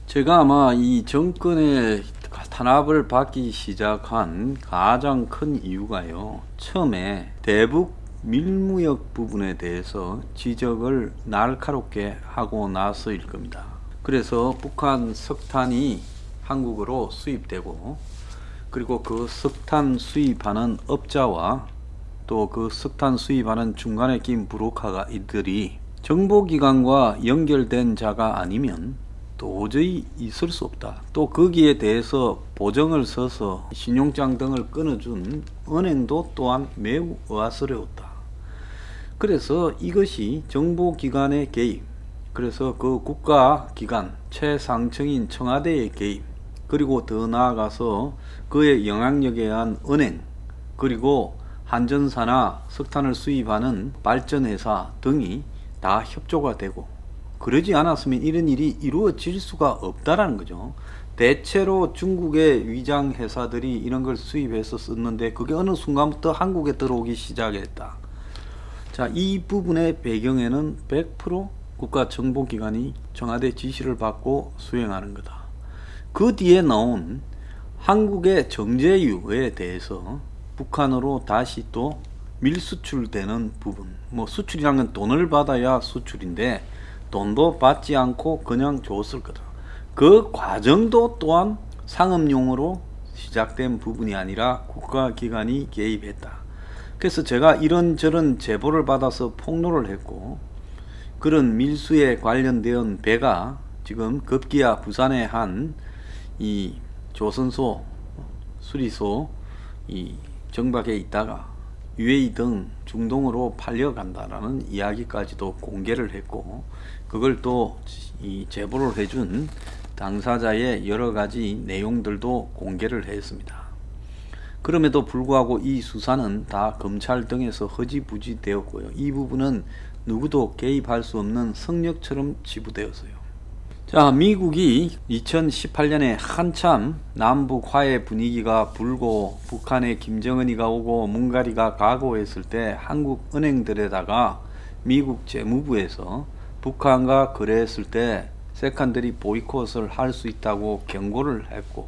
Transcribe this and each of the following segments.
제가 아마 이 정권의 탄압을 받기 시작한 가장 큰 이유가요. 처음에 대북 밀무역 부분에 대해서 지적을 날카롭게 하고 나서일 겁니다. 그래서 북한 석탄이 한국으로 수입되고, 그리고 그 석탄 수입하는 업자와 또 그 석탄 수입하는 중간에 낀 브로커가 이들이 정보기관과 연결된 자가 아니면 도저히 있을 수 없다. 또 거기에 대해서 보증을 서서 신용장 등을 끊어준 은행도 또한 매우 의아스러웠다. 그래서 이것이 정보기관의 개입, 그래서 그 국가기관 최상층인 청와대의 개입, 그리고 더 나아가서 그의 영향력에 의한 은행, 그리고 한전사나 석탄을 수입하는 발전회사 등이 다 협조가 되고, 그러지 않았으면 이런 일이 이루어질 수가 없다라는 거죠. 대체로 중국의 위장 회사들이 이런 걸 수입해서 썼는데 그게 어느 순간부터 한국에 들어오기 시작했다. 자, 이 부분의 배경에는 100% 국가정보기관이 청와대 지시를 받고 수행하는 거다. 그 뒤에 나온 한국의 정제유에 대해서 북한으로 다시 또 밀수출되는 부분, 뭐 수출이라는 건 돈을 받아야 수출인데 돈도 받지 않고 그냥 줬을 거다. 그 과정도 또한 상업용으로 시작된 부분이 아니라 국가기관이 개입했다. 그래서 제가 이런저런 제보를 받아서 폭로를 했고, 그런 밀수에 관련된 배가 지금 급기야 부산의 한 이 조선소 수리소 이 정박에 있다가 UAE 등 중동으로 팔려간다라는 이야기까지도 공개를 했고, 그걸 또 이 제보를 해준 당사자의 여러 가지 내용들도 공개를 했습니다. 그럼에도 불구하고 이 수사는 다 검찰 등에서 허지부지 되었고요. 이 부분은 누구도 개입할 수 없는 성역처럼 치부되었어요. 자, 미국이 2018년에 한참 남북 화해 분위기가 불고 북한에 김정은이가 오고 문가리가 가고 했을 때 한국 은행들에다가 미국 재무부에서 북한과 거래했을 때 세컨더리 보이콧을 할 수 있다고 경고를 했고,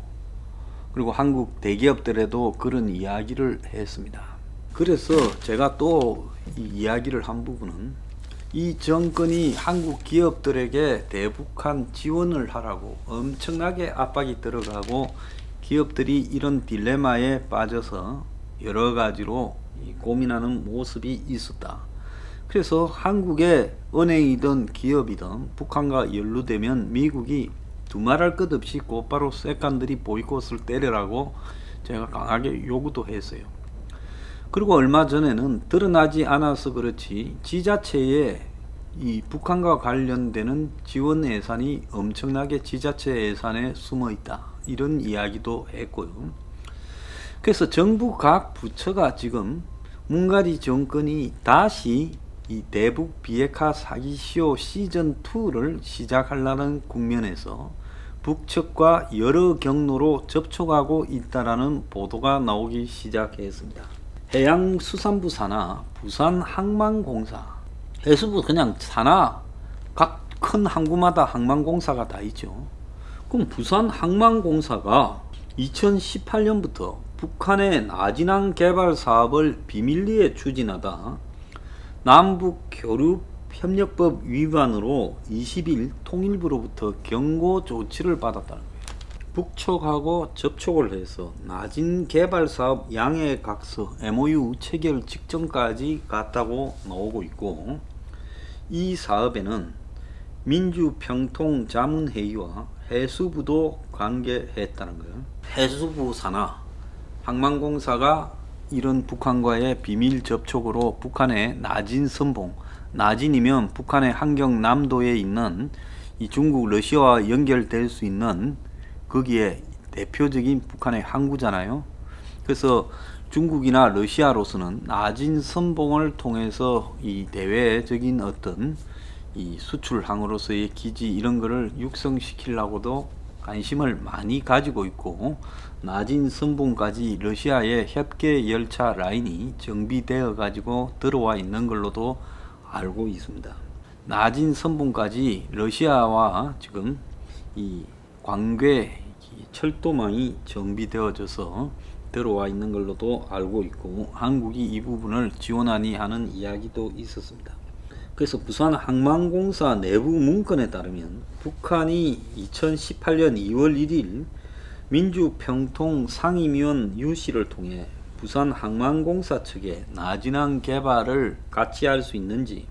그리고 한국 대기업들에도 그런 이야기를 했습니다. 그래서 제가 또 이 이야기를 한 부분은, 이 정권이 한국 기업들에게 대북한 지원을 하라고 엄청나게 압박이 들어가고, 기업들이 이런 딜레마에 빠져서 여러 가지로 고민하는 모습이 있었다. 그래서 한국의 은행이든 기업이든 북한과 연루되면 미국이 두말할 것 없이 곧바로 세컨더리 보이콧을 때리라고 제가 강하게 요구도 했어요. 그리고 얼마 전에는 드러나지 않아서 그렇지 지자체에 이 북한과 관련되는 지원 예산이 엄청나게 지자체 예산에 숨어 있다, 이런 이야기도 했고요. 그래서 정부 각 부처가 지금 문가리 정권이 다시 이 대북 비핵화 사기쇼 시즌2를 시작하려는 국면에서 북측과 여러 경로로 접촉하고 있다라는 보도가 나오기 시작했습니다. 해양수산부 산하, 부산항만공사, 해수부 그냥 산하 각 큰 항구마다 항만공사가 다 있죠. 그럼 부산항만공사가 2018년부터 북한의 나진항 개발 사업을 비밀리에 추진하다 남북교류협력법 위반으로 20일 통일부로부터 경고 조치를 받았다는 거예요. 북측하고 접촉을 해서 나진 개발 사업 양해각서 MOU 체결 직전까지 갔다고 나오고 있고, 이 사업에는 민주평통자문회의와 해수부도 관계했다는 거예요. 해수부 산하 항만공사가 이런 북한과의 비밀 접촉으로 북한의 나진 선봉, 나진이면 북한의 한경남도에 있는 이 중국 러시아와 연결될 수 있는 거기에 대표적인 북한의 항구잖아요. 그래서 중국이나 러시아로서는 나진 선봉을 통해서 이 대외적인 어떤 이 수출항으로서의 기지 이런 거를 육성시키려고도 관심을 많이 가지고 있고, 나진 선봉까지 러시아의 협계 열차 라인이 정비되어 가지고 들어와 있는 걸로도 알고 있습니다. 나진 선봉까지 러시아와 지금 이 광괴 철도망이 정비되어져서 들어와 있는 걸로도 알고 있고 한국이 이 부분을 지원하니 하는 이야기도 있었습니다. 그래서 부산 항만공사 내부 문건에 따르면 북한이 2018년 2월 1일 민주평통 상임위원 유씨를 통해 부산 항만공사 측에 나진항 개발을 같이 할 수 있는지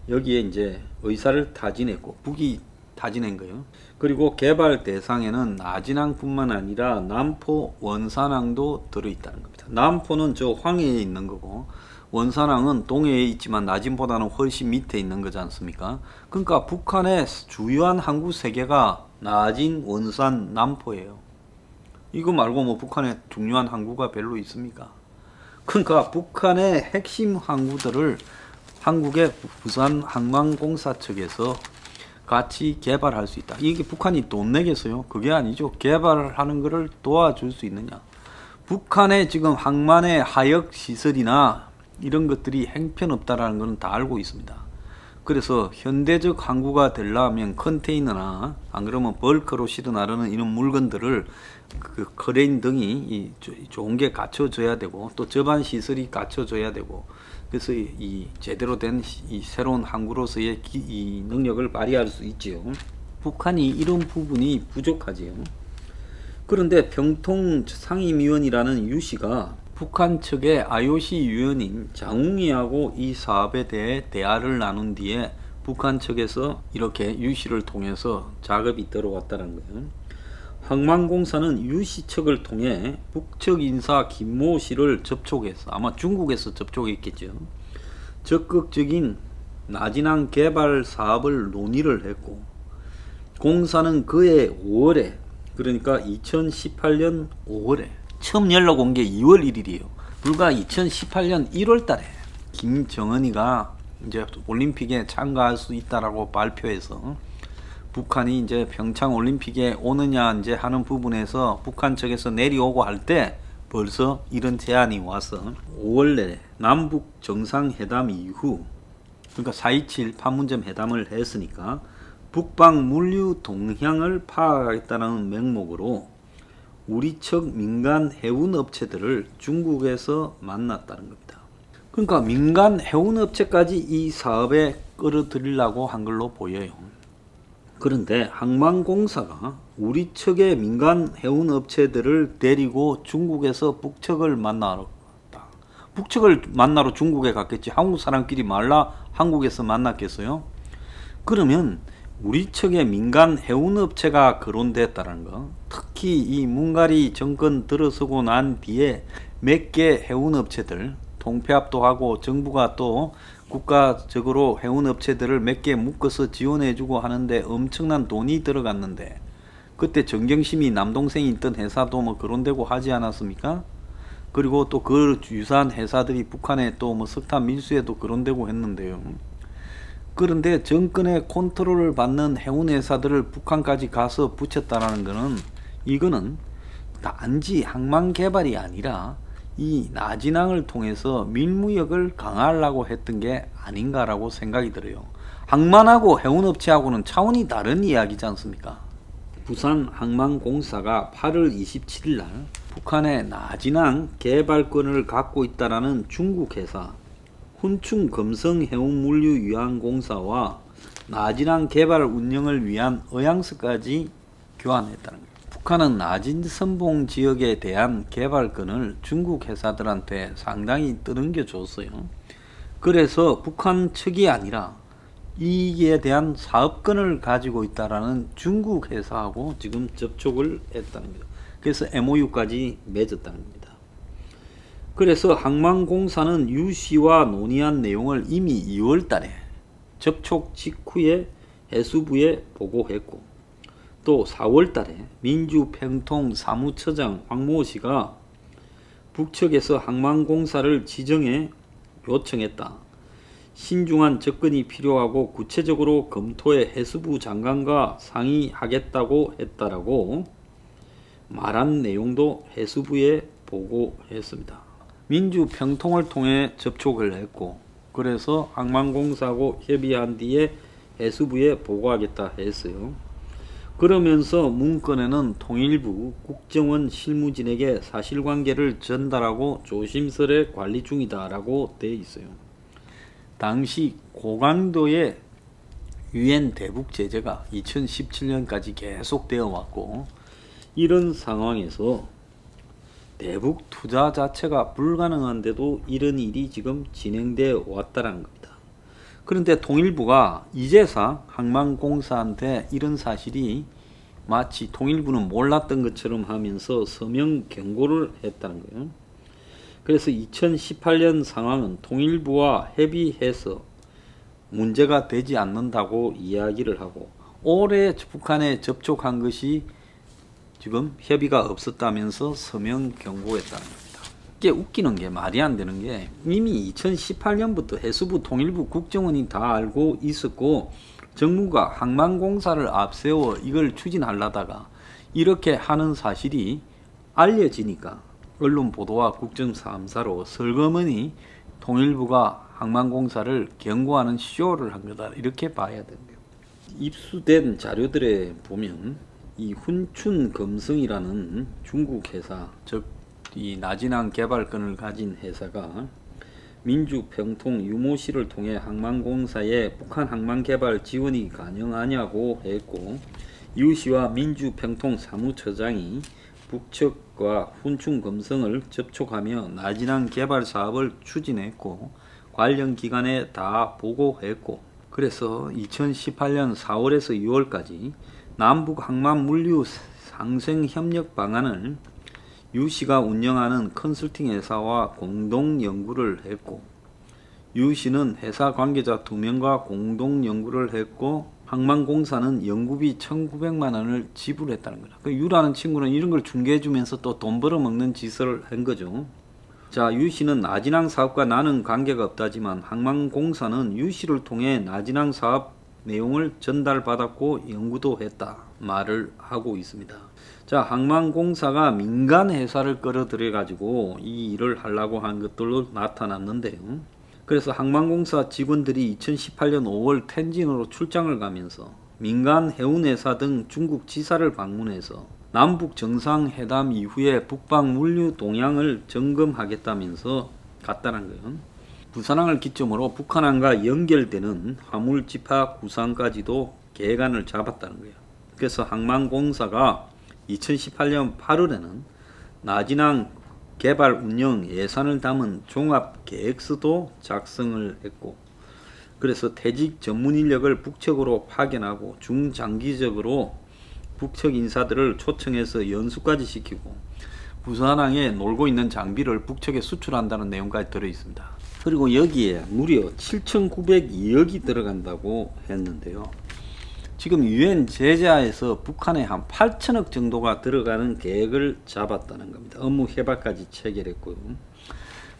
여기에 이제 의사를 타진했고 북이 타진한 거예요. 그리고 개발 대상에는 나진항뿐만 아니라 남포 원산항도 들어있다는 겁니다. 남포는 저 황해에 있는 거고 원산항은 동해에 있지만 나진보다는 훨씬 밑에 있는 거지 않습니까? 그러니까 북한의 주요한 항구 세 개가 나진, 원산, 남포예요. 이거 말고 뭐 북한에 중요한 항구가 별로 있습니까? 그러니까 북한의 핵심 항구들을 한국의 부산 항만공사 측에서 같이 개발할 수 있다. 이게 북한이 돈 내겠어요? 그게 아니죠. 개발하는 것을 도와줄 수 있느냐. 북한의 지금 항만의 하역 시설이나 이런 것들이 형편없다라는 것은 다 알고 있습니다. 그래서 현대적 항구가 되려면 컨테이너나 안 그러면 벌크로 실어 나르는 이런 물건들을 그 크레인 등이 좋은 게 갖춰져야 되고 또 저반 시설이 갖춰져야 되고 그래서 이 제대로 된 이 새로운 항구로서의 이 능력을 발휘할 수 있지요. 북한이 이런 부분이 부족하지요. 그런데 평통 상임위원이라는 유씨가 북한 측의 IOC 위원인 장웅이하고 이 사업에 대해 대화를 나눈 뒤에 북한 측에서 이렇게 유씨를 통해서 작업이 들어왔다는 거예요. 항만공사는 유씨 측을 통해 북측 인사 김모 씨를 접촉해서 아마 중국에서 접촉했겠죠. 적극적인 나진항 개발 사업을 논의를 했고 공사는 그해 5월에 그러니까 2018년 5월에 처음 연락 온 게 2월 1일이에요. 불과 2018년 1월 달에 김정은이가 이제 올림픽에 참가할 수 있다라고 발표해서 북한이 이제 평창 올림픽에 오느냐 이제 하는 부분에서 북한 측에서 내려오고 할 때 벌써 이런 제안이 와서 5월 내에 남북 정상회담 이후 그러니까 4.27 판문점 회담을 했으니까 북방 물류 동향을 파악하겠다는 명목으로 우리 측 민간 해운 업체들을 중국에서 만났다는 겁니다. 그러니까 민간 해운 업체까지 이 사업에 끌어들이려고 한 걸로 보여요. 그런데 항만공사가 우리 측의 민간 해운 업체들을 데리고 중국에서 북측을 만나러 갔다. 북측을 만나러 중국에 갔겠지. 한국 사람끼리 말라 한국에서 만났겠어요? 그러면 우리 측의 민간 해운업체가 거론됐다는 거, 특히 이 문가리 정권 들어서고 난 뒤에 몇 개 해운업체들, 통폐합도 하고 정부가 또 국가적으로 해운업체들을 몇 개 묶어서 지원해주고 하는데 엄청난 돈이 들어갔는데 그때 정경심이 남동생이 있던 회사도 뭐 거론되고 하지 않았습니까? 그리고 또 그 유사한 회사들이 북한에 또 뭐 석탄 밀수에도 거론되고 했는데요. 그런데 정권의 컨트롤을 받는 해운회사들을 북한까지 가서 붙였다라는 것은 이거는 단지 항만 개발이 아니라 이 나진항을 통해서 밀무역을 강화하려고 했던 게 아닌가라고 생각이 들어요. 항만하고 해운업체하고는 차원이 다른 이야기지 않습니까? 부산 항만공사가 8월 27일 날 북한의 나진항 개발권을 갖고 있다라는 중국 회사 훈충 금성해운물류유한공사와 나진항 개발 운영을 위한 의향서까지 교환했다는 겁니다. 북한은 나진 선봉 지역에 대한 개발권을 중국 회사들한테 상당히 떠넘겨 줬어요. 그래서 북한 측이 아니라 이에 대한 사업권을 가지고 있다라는 중국 회사하고 지금 접촉을 했다는 거죠. 그래서 MOU까지 맺었다는 겁니다. 그래서 항만공사는 유씨와 논의한 내용을 이미 2월 달에 접촉 직후에 해수부에 보고했고 또 4월 달에 민주평통 사무처장 황모 씨가 북측에서 항만공사를 지정해 요청했다. 신중한 접근이 필요하고 구체적으로 검토해 해수부 장관과 상의하겠다고 했다라고 말한 내용도 해수부에 보고했습니다. 민주평통을 통해 접촉을 했고 그래서 항만공사하고 협의한 뒤에 해수부에 보고하겠다 했어요. 그러면서 문건에는 통일부 국정원 실무진에게 사실관계를 전달하고 조심스레 관리 중이다 라고 되어 있어요. 당시 고강도의 유엔 대북 제재가 2017년까지 계속되어 왔고, 이런 상황에서 대북 투자 자체가 불가능한데도 이런 일이 지금 진행되어 왔다는 겁니다. 그런데 통일부가 이제사 항만공사한테 이런 사실이 마치 통일부는 몰랐던 것처럼 하면서 서명 경고를 했다는 거예요. 그래서 2018년 상황은 통일부와 협의해서 문제가 되지 않는다고 이야기를 하고, 올해 북한에 접촉한 것이 지금 협의가 없었다면서 서명 경고했다는 겁니다. 이게 웃기는 게, 말이 안 되는 게, 이미 2018년부터 해수부 통일부 국정원이 다 알고 있었고, 정부가 항만공사를 앞세워 이걸 추진하려다가 이렇게 하는 사실이 알려지니까 언론 보도와 국정감사로 설거머니 통일부가 항만공사를 경고하는 쇼를 한 거다, 이렇게 봐야 된대요. 입수된 자료들에 보면 이 훈춘금성이라는 중국 회사, 즉 이 나진항 개발권을 가진 회사가 민주평통 유모씨를 통해 항만공사에 북한 항만 개발 지원이 가능하냐고 했고, 유씨와 민주평통 사무처장이 북측과 훈춘금성을 접촉하며 나진항 개발 사업을 추진했고, 관련 기관에 다 보고했고, 그래서 2018년 4월에서 6월까지 남북 항만 물류 상생 협력 방안을 유씨가 운영하는 컨설팅 회사와 공동 연구를 했고, 유씨는 회사 관계자 2명과 공동 연구를 했고, 항만공사는 연구비 1,900만 원을 지불했다는 거다. 그 유라는 친구는 이런 걸 중개해주면서 또 돈 벌어먹는 짓을 한 거죠. 자, 유씨는 나진항 사업과 나는 관계가 없다지만 항만공사는 유씨를 통해 나진항 사업 내용을 전달받았고 연구도 했다 말을 하고 있습니다. 자, 항만공사가 민간 회사를 끌어들여 가지고 이 일을 하려고 한 것들로 나타났는데요. 그래서 항만공사 직원들이 2018년 5월 텐진으로 출장을 가면서 민간 해운회사 등 중국 지사를 방문해서 남북 정상회담 이후에 북방 물류 동향을 점검하겠다면서 갔다는 거예요. 부산항을 기점으로 북한항과 연결되는 화물지파 구상까지도 계획안을 잡았다는 거예요. 그래서 항만공사가 2018년 8월에는 나진항 개발 운영 예산을 담은 종합계획서도 작성을 했고, 그래서 퇴직 전문 인력을 북측으로 파견하고 중장기적으로 북측 인사들을 초청해서 연수까지 시키고, 부산항에 놀고 있는 장비를 북측에 수출한다는 내용까지 들어있습니다. 그리고 여기에 무려 7,902억이 들어간다고 했는데요. 지금 유엔 제재하에서 북한에 한 8천억 정도가 들어가는 계획을 잡았다는 겁니다. 업무 해박까지 체결했고요.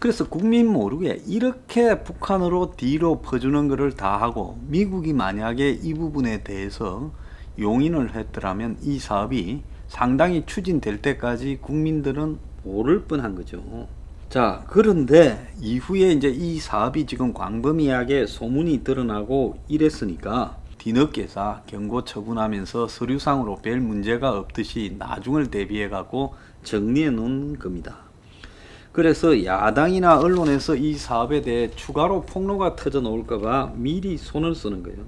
그래서 국민 모르게 이렇게 북한으로 뒤로 퍼주는 것을 다 하고, 미국이 만약에 이 부분에 대해서 용인을 했더라면 이 사업이 상당히 추진될 때까지 국민들은 모를 뻔한 거죠. 자, 그런데 이후에 이제 이 사업이 지금 광범위하게 소문이 드러나고 이랬으니까 뒤늦게서 경고 처분하면서 서류상으로 별 문제가 없듯이 나중을 대비해 갖고 정리해 놓은 겁니다. 그래서 야당이나 언론에서 이 사업에 대해 추가로 폭로가 터져 나올까봐 미리 손을 쓰는 거예요.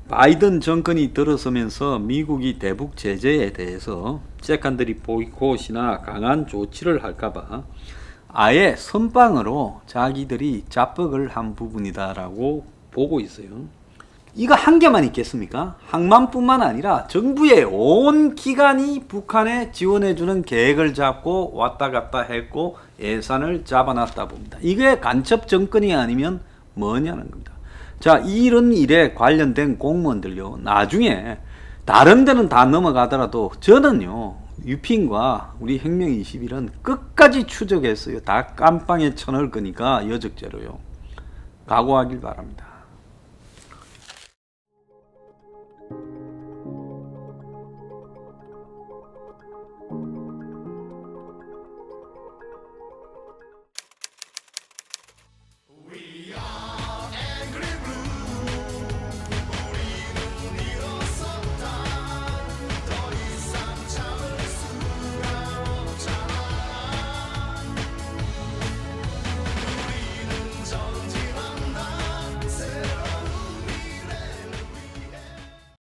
바이든 정권이 들어서면서 미국이 대북 제재에 대해서 세컨더리 보이콧이나 강한 조치를 할까봐 아예 선빵으로 자기들이 자뻑을 한 부분이다라고 보고 있어요. 이거 한 개만 있겠습니까? 항만뿐만 아니라 정부의 온 기관이 북한에 지원해주는 계획을 잡고 왔다 갔다 했고 예산을 잡아놨다 봅니다. 이게 간첩 정권이 아니면 뭐냐는 겁니다. 자, 이런 일에 관련된 공무원들요, 나중에 다른 데는 다 넘어가더라도 저는요, 유핀과 우리 혁명 21은 끝까지 추적했어요. 다 깜빵에 쳐넣을 거니까 여적죄로요. 각오하길 바랍니다. We